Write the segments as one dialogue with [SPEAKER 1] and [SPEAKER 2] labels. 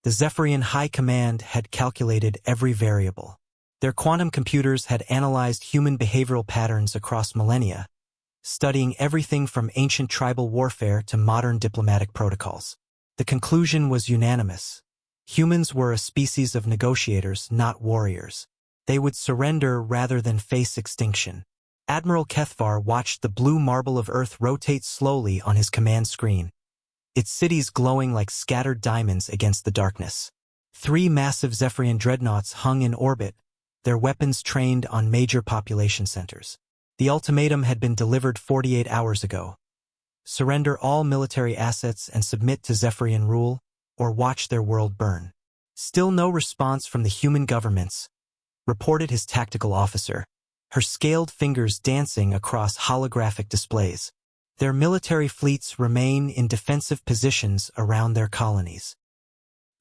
[SPEAKER 1] The Zephyrian High Command had calculated every variable. Their quantum computers had analyzed human behavioral patterns across millennia, studying everything from ancient tribal warfare to modern diplomatic protocols. The conclusion was unanimous. Humans were a species of negotiators, not warriors. They would surrender rather than face extinction. Admiral Kethvar watched the blue marble of Earth rotate slowly on his command screen, its cities glowing like scattered diamonds against the darkness. 3 massive Zephyrian dreadnoughts hung in orbit, their weapons trained on major population centers. The ultimatum had been delivered 48 hours ago. Surrender all military assets and submit to Zephyrian rule, or watch their world burn. Still no response from the human governments, reported his tactical officer, her scaled fingers dancing across holographic displays. Their military fleets remain in defensive positions around their colonies.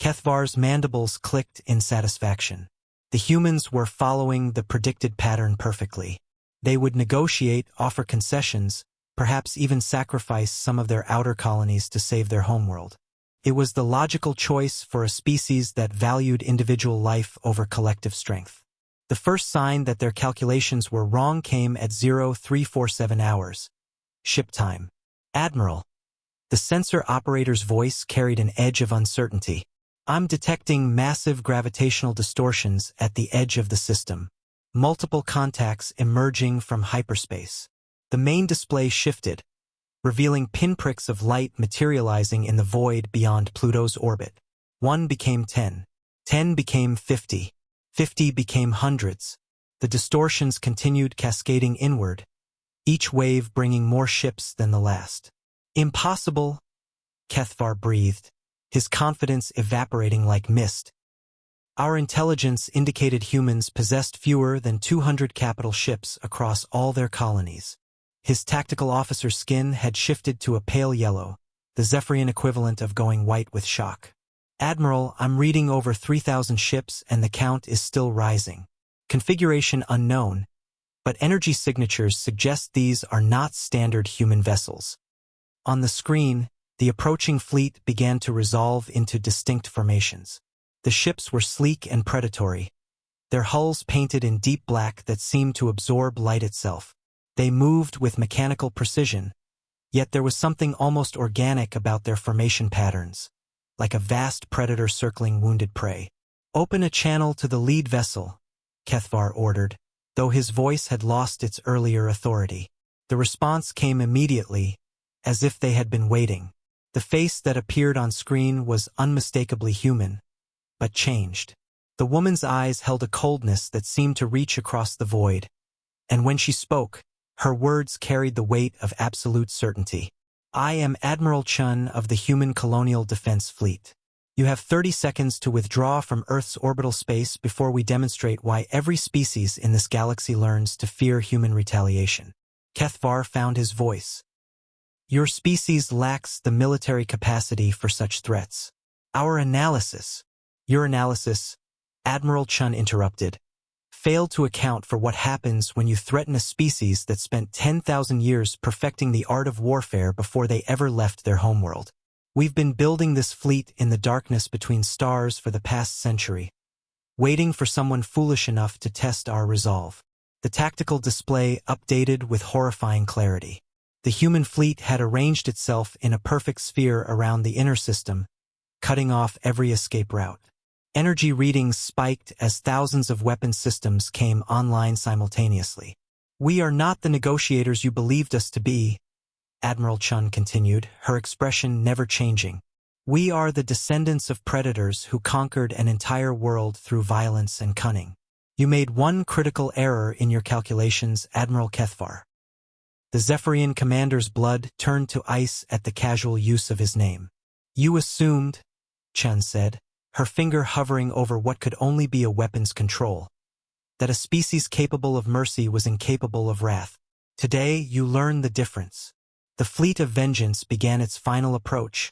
[SPEAKER 1] Kethvar's mandibles clicked in satisfaction. The humans were following the predicted pattern perfectly. They would negotiate, offer concessions, perhaps even sacrifice some of their outer colonies to save their homeworld. It was the logical choice for a species that valued individual life over collective strength. The first sign that their calculations were wrong came at 0347 hours. Ship time. Admiral. The sensor operator's voice carried an edge of uncertainty. I'm detecting massive gravitational distortions at the edge of the system. Multiple contacts emerging from hyperspace. The main display shifted, revealing pinpricks of light materializing in the void beyond Pluto's orbit. 1 became 10. 10 became 50. 50 became hundreds. The distortions continued cascading inward, each wave bringing more ships than the last. Impossible, Kethvar breathed, his confidence evaporating like mist. Our intelligence indicated humans possessed fewer than 200 capital ships across all their colonies. His tactical officer's skin had shifted to a pale yellow, the Zephyrian equivalent of going white with shock. Admiral, I'm reading over 3,000 ships and the count is still rising. Configuration unknown, but energy signatures suggest these are not standard human vessels. On the screen, the approaching fleet began to resolve into distinct formations. The ships were sleek and predatory, their hulls painted in deep black that seemed to absorb light itself. They moved with mechanical precision, yet there was something almost organic about their formation patterns, like a vast predator circling wounded prey. Open a channel to the lead vessel, Kethvar ordered, though his voice had lost its earlier authority. The response came immediately, as if they had been waiting. The face that appeared on screen was unmistakably human, but changed. The woman's eyes held a coldness that seemed to reach across the void, and when she spoke, her words carried the weight of absolute certainty. I am Admiral Chun of the Human Colonial Defense Fleet. You have 30 seconds to withdraw from Earth's orbital space before we demonstrate why every species in this galaxy learns to fear human retaliation. Kethvar found his voice. Your species lacks the military capacity for such threats. Your analysis, Admiral Chun interrupted, failed to account for what happens when you threaten a species that spent 10,000 years perfecting the art of warfare before they ever left their homeworld. We've been building this fleet in the darkness between stars for the past century, waiting for someone foolish enough to test our resolve. The tactical display updated with horrifying clarity. The human fleet had arranged itself in a perfect sphere around the inner system, cutting off every escape route. Energy readings spiked as thousands of weapon systems came online simultaneously. We are not the negotiators you believed us to be, Admiral Chun continued, her expression never changing. We are the descendants of predators who conquered an entire world through violence and cunning. You made one critical error in your calculations, Admiral Kethvar. The Zephyrian commander's blood turned to ice at the casual use of his name. You assumed, Chun said, her finger hovering over what could only be a weapon's control, that a species capable of mercy was incapable of wrath. Today, you learn the difference. The fleet of vengeance began its final approach,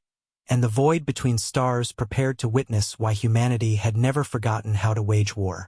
[SPEAKER 1] and the void between stars prepared to witness why humanity had never forgotten how to wage war.